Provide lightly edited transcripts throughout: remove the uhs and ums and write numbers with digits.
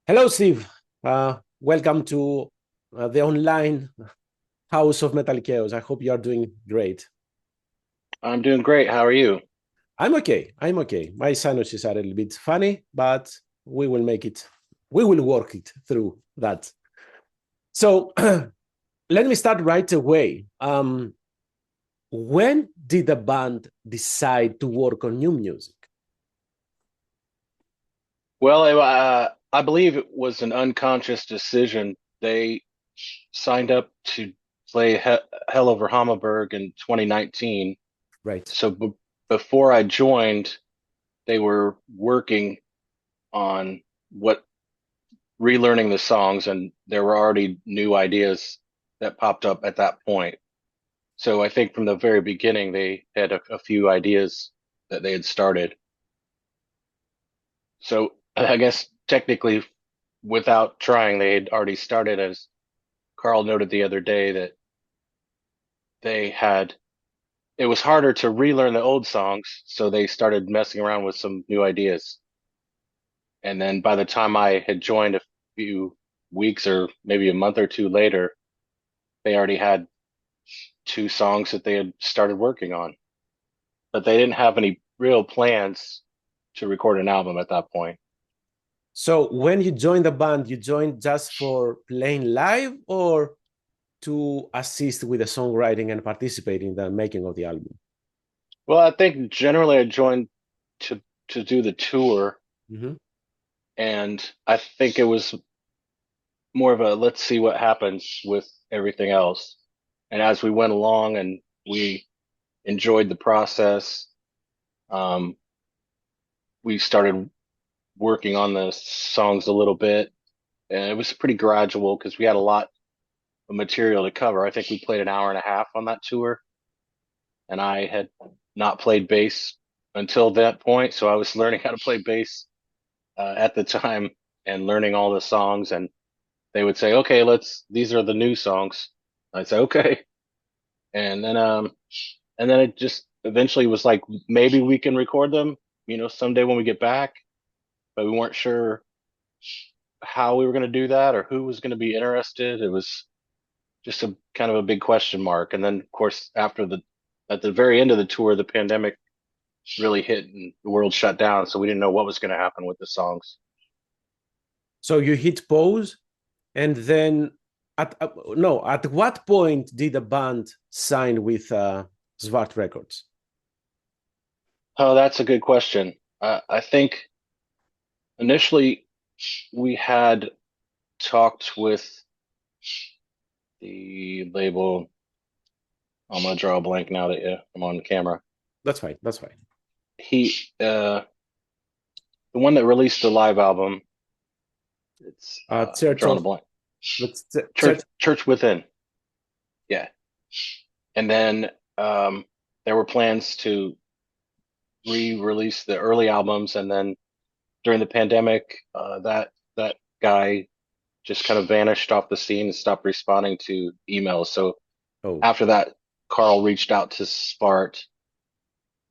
Hello, Steve. Welcome to the online house of Metal Chaos. I hope you are doing great. I'm doing great. How are you? I'm okay. I'm okay. My sinuses are a little bit funny, but we will make it. We will work it through that. So let me start right away. When did the band decide to work on new music? I believe it was an unconscious decision. They signed up to play Hell Over Hammerberg in 2019. Right. So before I joined, they were working on what relearning the songs, and there were already new ideas that popped up at that point. So I think from the very beginning, they had a few ideas that they had started. So I guess technically, without trying, they had already started, as Carl noted the other day, that they had, it was harder to relearn the old songs, so they started messing around with some new ideas. And then by the time I had joined a few weeks or maybe a month or two later, they already had two songs that they had started working on, but they didn't have any real plans to record an album at that point. So when you joined the band, you joined just for playing live or to assist with the songwriting and participate in the making of the album? Well, I think generally I joined to to do the tour, Mhm. and I think it was more of a let's see what happens with everything else. And as we went along and we enjoyed the process, um, we started working on the songs a little bit, and it was pretty gradual because we had a lot of material to cover. I think we played an hour and a half on that tour, and I had not played bass until that point, so I was learning how to play bass at the time and learning all the songs. And they would say, "Okay, let's. These are the new songs." I'd say, "Okay," and then it just eventually was like, maybe we can record them, someday when we get back, but we weren't sure how we were going to do that or who was going to be interested. It was just a kind of a big question mark. And then, of course, at the very end of the tour, the pandemic really hit and the world shut down, so we didn't know what was going to happen with the songs. So you hit pause, and then at what point did the band sign with Svart Records? Oh, that's a good question. I think initially we had talked with the label. I'm gonna draw a blank now that I'm on camera. That's fine. That's fine. He, the one that released the live album. It's I'm Church drawing a of blank. Church. Church Within. Yeah, and then there were plans to re-release the early albums, and then during the pandemic, that guy just kind of vanished off the scene and stopped responding to emails. So Oh, after that, Carl reached out to Spart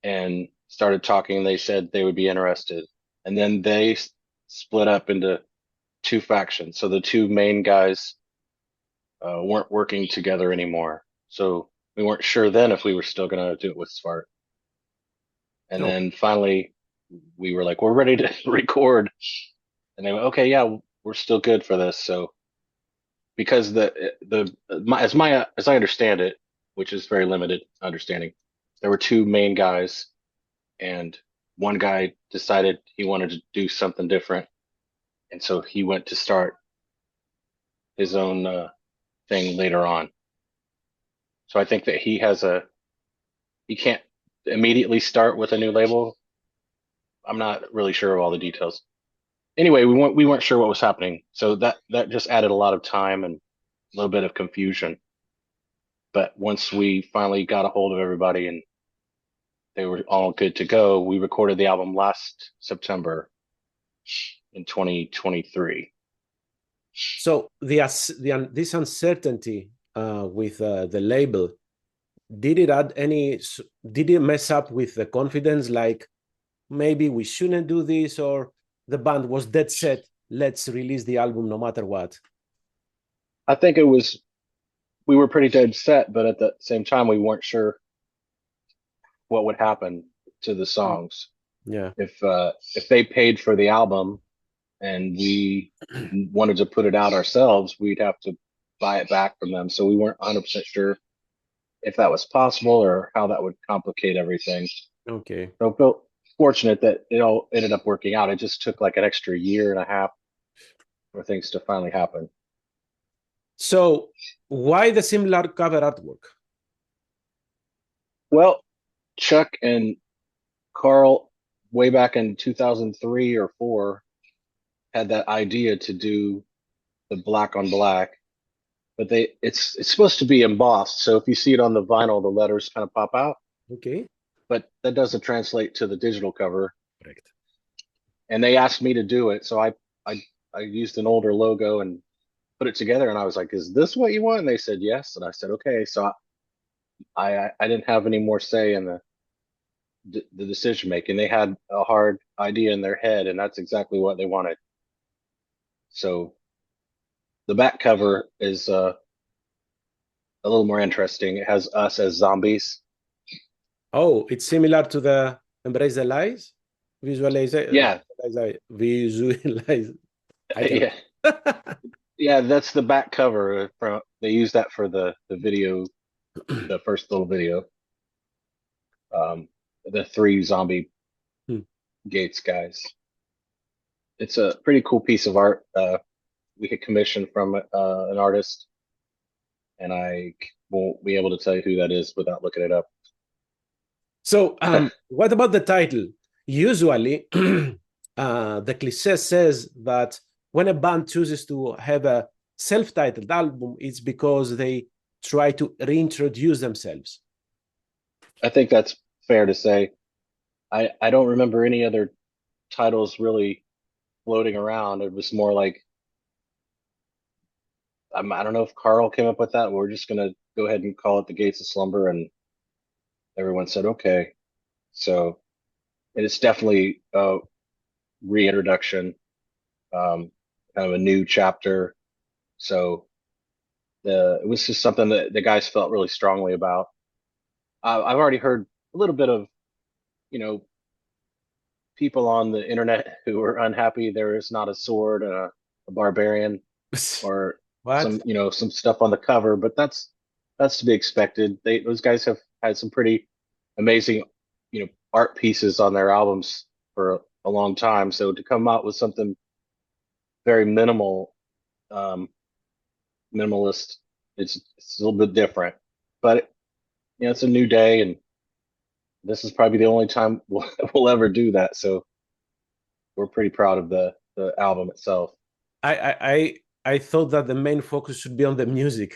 and started talking. They said they would be interested, and then they split up into two factions. So the two main guys weren't working together anymore. So we weren't sure then if we were still going to do it with Svart. And no. then finally, we were like, we're ready to record. And they went, okay, yeah, we're still good for this. So because as I understand it, which is very limited understanding, there were two main guys, and one guy decided he wanted to do something different, and so he went to start his own thing later on. So I think that he can't immediately start with a new label. I'm not really sure of all the details. Anyway, we weren't sure what was happening, so that just added a lot of time and a little bit of confusion. But once we finally got a hold of everybody and they were all good to go, we recorded the album last September in 2023. So this uncertainty with the label, did it add any? Did it mess up with the confidence? Like maybe we shouldn't do this, or the band was dead set. let's release the album no matter what? I think we were pretty dead set, but at the same time, we weren't sure what would happen to the songs. Yeah. If they paid for the album and we wanted to put it out ourselves, we'd have to buy it back from them. So we weren't 100% sure if that was possible or how that would complicate everything. Okay. So I felt fortunate that it all ended up working out. It just took like an extra year and a half for things to finally happen. So why the similar cover artwork? Well, Chuck and Carl, way back in 2003 or four, had that idea to do the black on black, but it's supposed to be embossed. So if you see it on the vinyl, the letters kind of pop out. Okay. But that doesn't translate to the digital cover. Correct. And they asked me to do it, so I used an older logo and put it together. And I was like, "Is this what you want?" And they said yes. And I said, "Okay." So I didn't have any more say in the decision making. They had a hard idea in their head, and that's exactly what they wanted. So the back cover is a little more interesting. It has us as zombies. Oh, it's similar to the Embrace the Lies? Visualize. Yeah. Visualize. Yeah. Yeah, that's the back cover. They use that for the video, the first little video. The three zombie Gates guys. It's a pretty cool piece of art. We get commissioned from an artist, and I won't be able to tell you who that is without looking it up. So, what about the title? Usually, the cliche says that when a band chooses to have a self-titled album, it's because they try to reintroduce themselves. I think that's fair to say. I don't remember any other titles really floating around. It was more like, I don't know if Carl came up with that. We're just going to go ahead and call it the Gates of Slumber. And everyone said, okay. So it's definitely a reintroduction, kind of a new chapter. So it was just something that the guys felt really strongly about. I've already heard a little bit of, people on the internet who are unhappy there is not a sword and a barbarian or What? some stuff on the cover, but that's to be expected. Those guys have had some pretty amazing, art pieces on their albums for a long time. So to come out with something very minimalist, it's a little bit different, but it's a new day, and this is probably the only time we'll ever do that. So we're pretty proud of the album itself. I thought that the main focus should be on the music.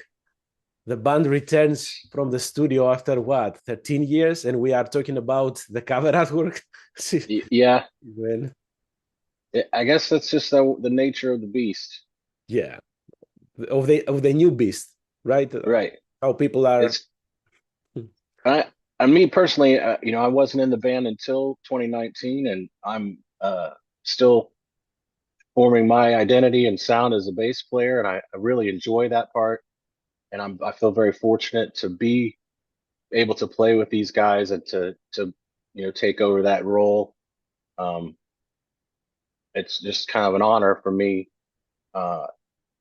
The band returns from the studio after what, 13 years, and we are talking about the cover artwork. Yeah. Well, I guess that's just the nature of the beast. Yeah, of the new beast, right? Right. How people are. I me personally, I wasn't in the band until 2019, and I'm still forming my identity and sound as a bass player, and I really enjoy that part. And I feel very fortunate to be able to play with these guys and to take over that role. It's just kind of an honor for me,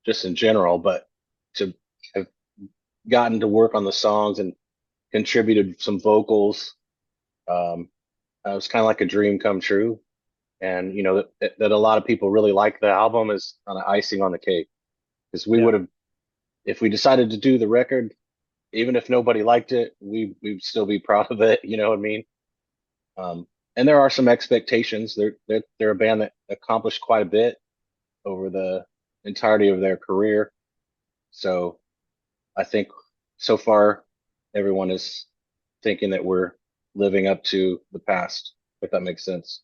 just in general, but to have gotten to work on the songs and contributed some vocals, it was kind of like a dream come true. And that a lot of people really like the album is kind of icing on the cake, because we would have, if we decided to do the record, even if nobody liked it, we'd still be proud of it. You know what I mean? And there are some expectations. They're a band that accomplished quite a bit over the entirety of their career. So I think so far everyone is thinking that we're living up to the past, if that makes sense.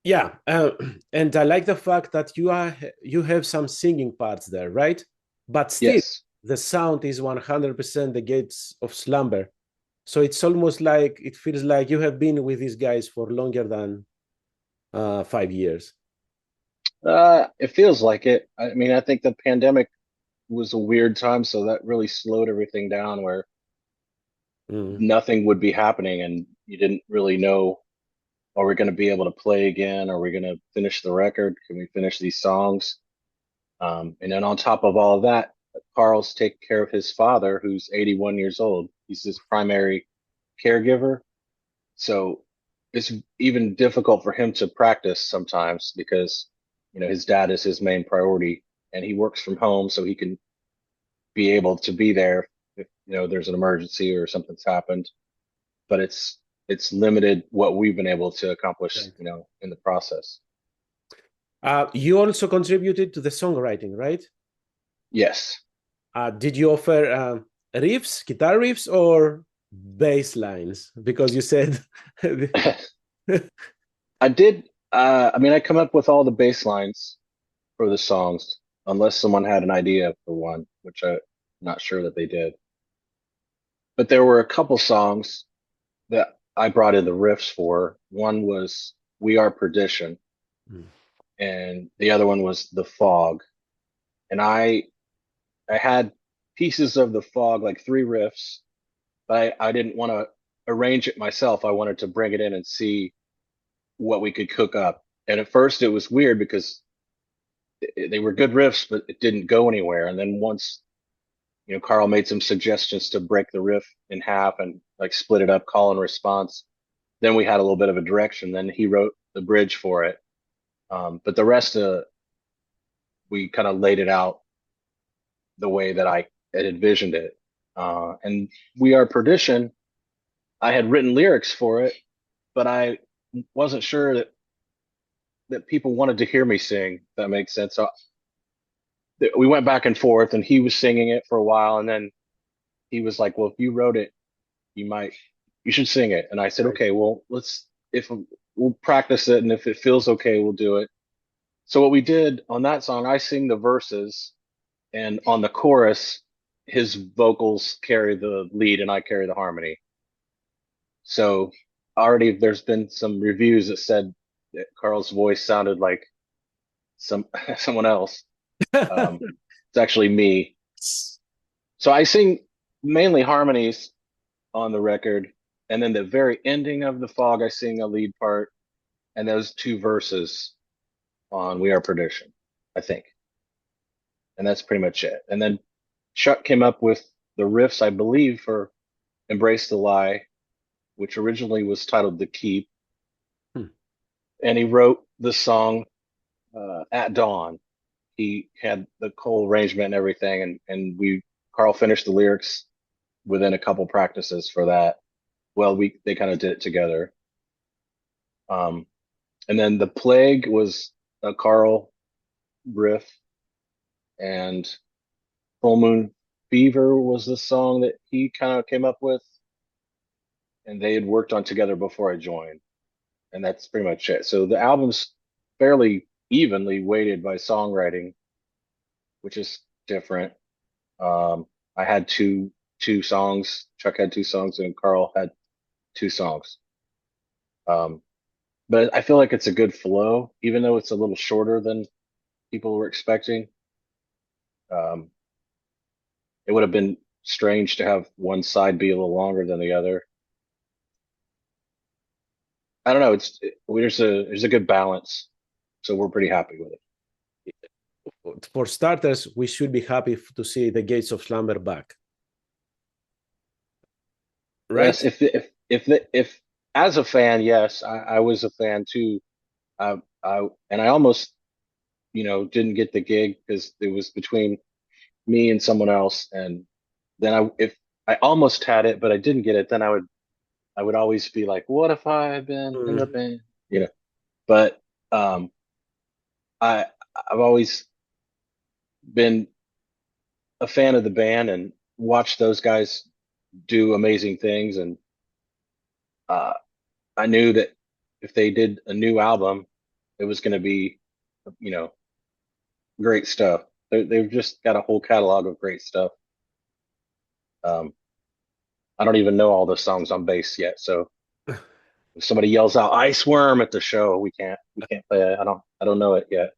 Yeah, and I like the fact that you have some singing parts there, right? But still, Yes. the sound is 100% the Gates of Slumber. So it's almost like, it feels like you have been with these guys for longer than 5 years. It feels like it. I mean, I think the pandemic was a weird time, so that really slowed everything down where Mm, nothing would be happening and you didn't really know, are we going to be able to play again? Are we going to finish the record? Can we finish these songs? And then on top of all of that, Carl's taking care of his father, who's 81 years old. He's his primary caregiver. So it's even difficult for him to practice sometimes because, his dad is his main priority and he works from home so he can be able to be there if, there's an emergency or something's happened. But it's limited what we've been able to accomplish, right. in the process. You also contributed to the songwriting, right? Yes. Did you offer riffs, guitar riffs, or bass lines? Because you said, I did. I mean, I come up with all the bass lines for the songs, unless someone had an idea for one, which I'm not sure that they did. But there were a couple songs that I brought in the riffs for. One was "We Are Perdition," Mm, and the other one was "The Fog." And I had pieces of "The Fog," like three riffs, but I didn't want to arrange it myself. I wanted to bring it in and see what we could cook up. And at first, it was weird because they were good riffs, but it didn't go anywhere. And then once, Carl made some suggestions to break the riff in half and like split it up, call and response. Then we had a little bit of a direction. Then he wrote the bridge for it. But the rest we kind of laid it out the way that I had envisioned it. And "We Are Perdition," I had written lyrics for it, but I wasn't sure that people wanted to hear me sing. If that makes sense. So we went back and forth, and he was singing it for a while, and then he was like, "Well, if you wrote it, you might, you should sing it." And I said, right. "Okay, well, if we'll practice it, and if it feels okay, we'll do it." So what we did on that song, I sing the verses, and on the chorus, his vocals carry the lead, and I carry the harmony. So already there's been some reviews that said that Carl's voice sounded like some someone else. It's actually me. So I sing mainly harmonies on the record, and then the very ending of "The Fog," I sing a lead part, and those two verses on "We Are Perdition," I think, and that's pretty much it. And then Chuck came up with the riffs, I believe, for "Embrace the Lie," which originally was titled "The Keep," Hmm. and he wrote the song "At Dawn." He had the whole arrangement and everything, and Carl finished the lyrics within a couple practices for that. Well, they kind of did it together. Um, and then "The Plague" was a Carl riff, and "Full Moon Fever" was the song that he kind of came up with, and they had worked on together before I joined, and that's pretty much it. So the album's fairly evenly weighted by songwriting, which is different. Um, I had two songs. Chuck had two songs, and Carl had two songs. Um, but I feel like it's a good flow, even though it's a little shorter than people were expecting. Um, it would have been strange to have one side be a little longer than the other. I don't know. There's a good balance, so we're pretty happy with it. For starters, we should be happy to see the Gates of Slumber back, right? Yes, if as a fan, yes, I was a fan too. I almost didn't get the gig because it was between me and someone else, and then if I almost had it but I didn't get it, then I would always be like, what if I had been in the Mm, band, but um I I've always been a fan of the band and watched those guys do amazing things, and uh I knew that if they did a new album, it was going to be, you know great stuff. They've just got a whole catalog of great stuff. um I don't even know all the songs on bass yet, so if somebody yells out "Ice Worm" at the show, we can't play it. I don't know it yet.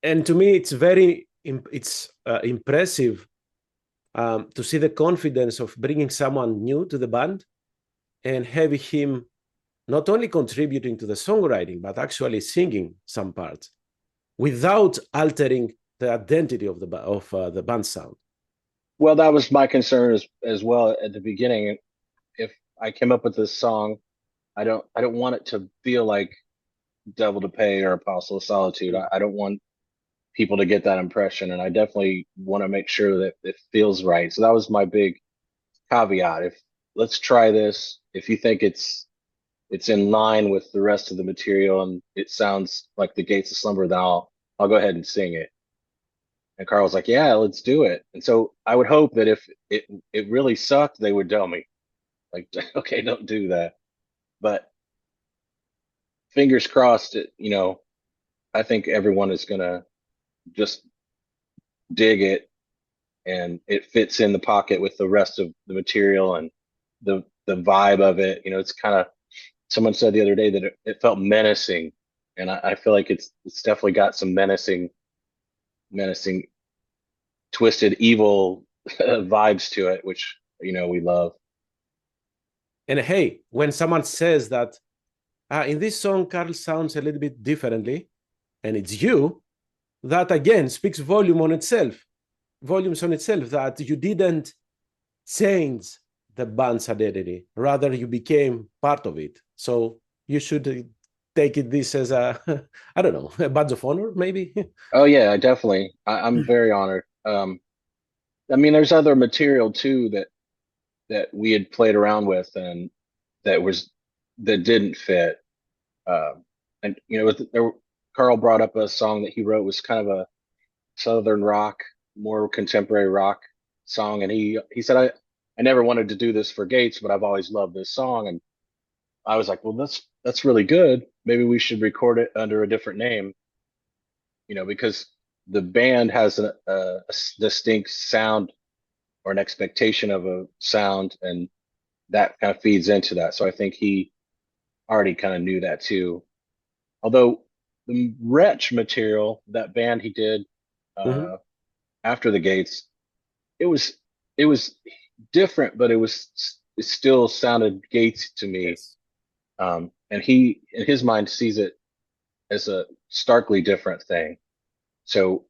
And to me, it's very impressive to see the confidence of bringing someone new to the band and having him not only contributing to the songwriting but actually singing some parts without altering the identity of the band sound. Well, that was my concern as well at the beginning. If I came up with this song, I don't want it to feel like Devil to Pay or Apostle of Solitude. I don't want people to get that impression, and I definitely want to make sure that it feels right. So that was my big caveat. If let's try this. If you think it's in line with the rest of the material and it sounds like the Gates of Slumber, then I'll go ahead and sing it. And Carl was like, "Yeah, let's do it." And so I would hope that if it really sucked, they would tell me, like, "Okay, don't do that." But fingers crossed, I think everyone is gonna just dig it, and it fits in the pocket with the rest of the material and the vibe of it. It's kind of, someone said the other day that it felt menacing, and I feel like it's definitely got some menacing, twisted, evil vibes to it, which we love. And hey, when someone says that in this song, Carl sounds a little bit differently, and it's you, that again speaks volumes on itself, that you didn't change the band's identity, rather you became part of it. So you should take this as a I don't know, a badge of honor maybe. Oh yeah, definitely. I'm very honored. I mean, there's other material too that we had played around with and that was that didn't fit. And Carl brought up a song that he wrote, was kind of a southern rock, more contemporary rock song, and he said, I never wanted to do this for Gates, but I've always loved this song. And I was like, well, that's really good. Maybe we should record it under a different name, because the band has a distinct sound or an expectation of a sound, and that kind of feeds into that. So I think he already kind of knew that too. Although the Wretch material, that band he did Mm-hmm. uh, after the Gates, it was it was different, but it still sounded Gates to me. Yes. And he, in his mind, sees it as a starkly different thing. So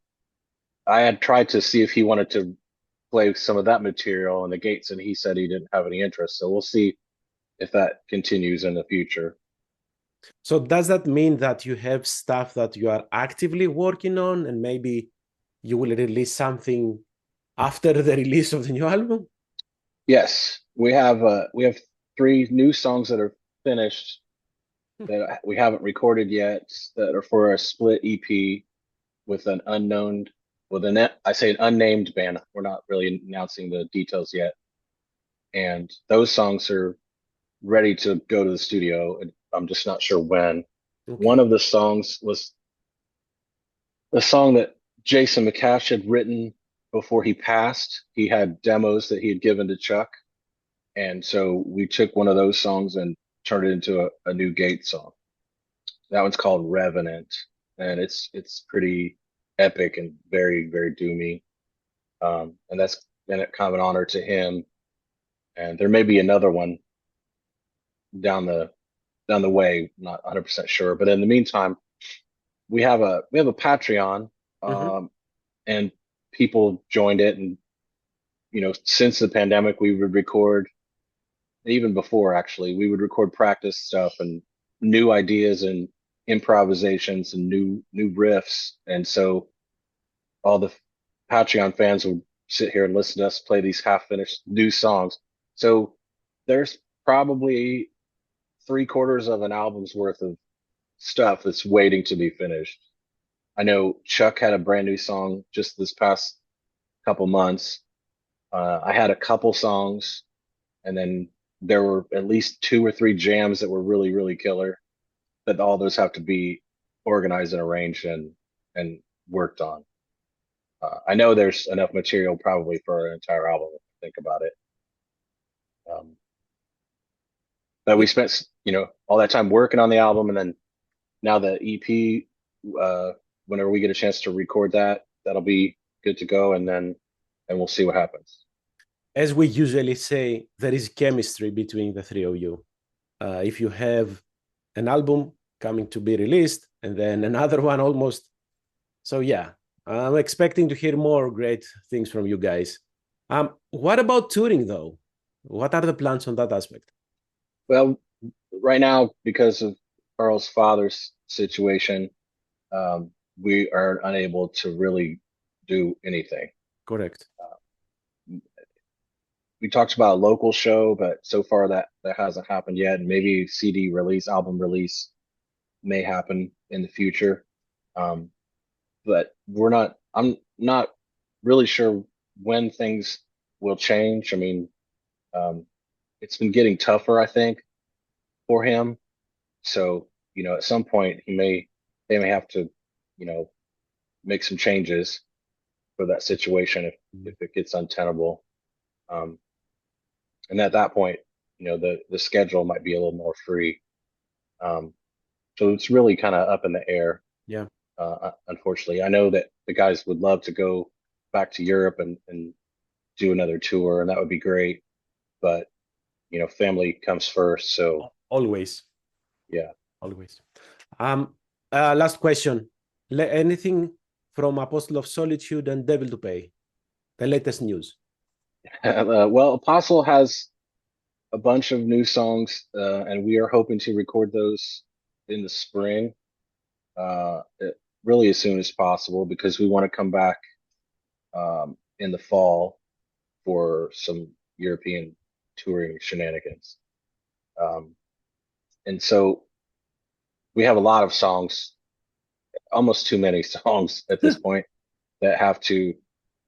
I had tried to see if he wanted to play some of that material in the Gates, and he said he didn't have any interest. So we'll see if that continues in the future. So does that mean that you have stuff that you are actively working on and maybe you will release something after the release of the new album? Yes, we have three new songs that are finished that we haven't recorded yet that are for a split EP with an unknown, with I say an unnamed band. We're not really announcing the details yet, and those songs are ready to go to the studio. And I'm just not sure when. One Okay. of the songs was a song that Jason McCash had written before he passed. He had demos that he had given to Chuck, and so we took one of those songs and turned it into a new Gate song. That one's called Revenant, and it's pretty epic and very, very doomy. And that's been kind of an honor to him. And there may be another one down the way, not 100% sure. But in the meantime, we have a Patreon, Mm-hmm. um, and people joined it. And since the pandemic, we would record, even before actually, we would record practice stuff and new ideas and improvisations and new riffs. And so all the Patreon fans would sit here and listen to us play these half finished new songs. So there's probably three-quarters of an album's worth of stuff that's waiting to be finished. I know Chuck had a brand new song just this past couple months. I had a couple songs, and then there were at least two or three jams that were really, really killer. But all those have to be organized and arranged and worked on. I know there's enough material probably for an entire album if you think about it. Um, but we spent all that time working on the album, and then now the EP uh, whenever we get a chance to record that, that'll be good to go, and we'll see what happens. As we usually say, there is chemistry between the three of you. If you have an album coming to be released and then another one almost. So yeah, I'm expecting to hear more great things from you guys. What about touring though? What are the plans on that aspect? Well, right now, because of Carl's father's situation, we are unable to really do anything. Correct. We talked about a local show, but so far that hasn't happened yet. And maybe CD release, album release may happen in the future. But I'm not really sure when things will change. I mean, it's been getting tougher, I think, for him. So, at some point they may have to, make some changes for that situation if it gets untenable. And at that point, the schedule might be a little more free. So it's really kind of up in the air. Yeah. Unfortunately, I know that the guys would love to go back to Europe and do another tour, and that would be great. But family comes first. So always. Yeah. Always. Last question. Anything from Apostle of Solitude and Devil to Pay? The latest news. Well, Apostle has a bunch of new songs, and we are hoping to record those in the spring, really as soon as possible, because we want to come back in the fall for some European touring shenanigans. And so we have a lot of songs, almost too many songs at this point that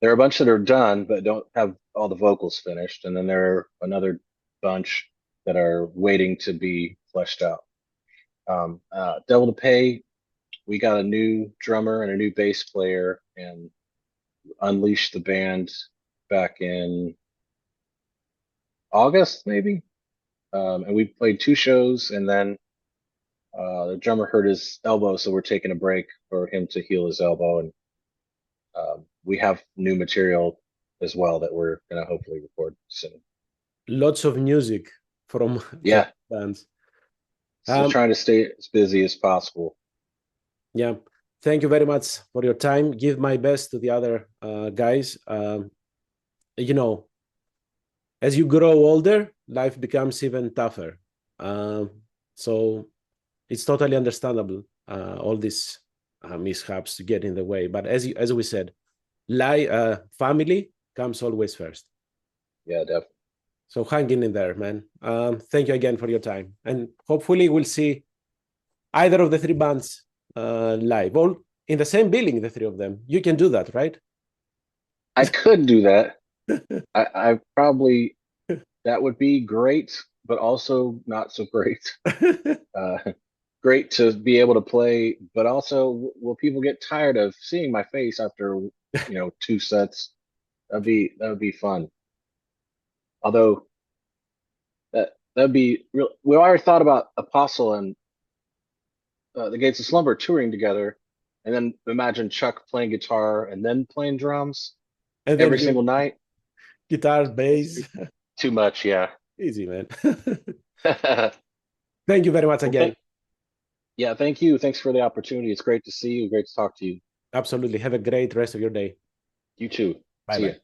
there are a bunch that are done but don't have all the vocals finished, and then there are another bunch that are waiting to be fleshed out. Devil to Pay, we got a new drummer and a new bass player and unleashed the band back in August, maybe. And we played 2 shows, and then the drummer hurt his elbow, so we're taking a break for him to heal his elbow. And we have new material as well that we're going to hopefully record soon. Lots of music from bands. So trying to stay as busy as possible. Yeah. Thank you very much for your time. Give my best to the other guys. As you grow older, life becomes even tougher. So it's totally understandable. All these mishaps to get in the way. But as we said, family comes always first. Yeah, definitely. So hanging in there, man. Thank you again for your time. And hopefully we'll see either of the 3 bands live, all in the same building, the 3 of them. You can do that, right? I could do that. I probably, that would be great, but also not so great. Great to be able to play, but also will people get tired of seeing my face after 2 sets? That'd be fun. Although that'd be real. We already thought about Apostle and the Gates of Slumber touring together, and then imagine Chuck playing guitar and then playing drums and every single night. Guitar, bass. Too much, yeah. Easy, man. Thank you very much again. Yeah, thank you. Thanks for the opportunity. It's great to see you. Great to talk to you. Absolutely. Have a great rest of your day. You too. Bye-bye.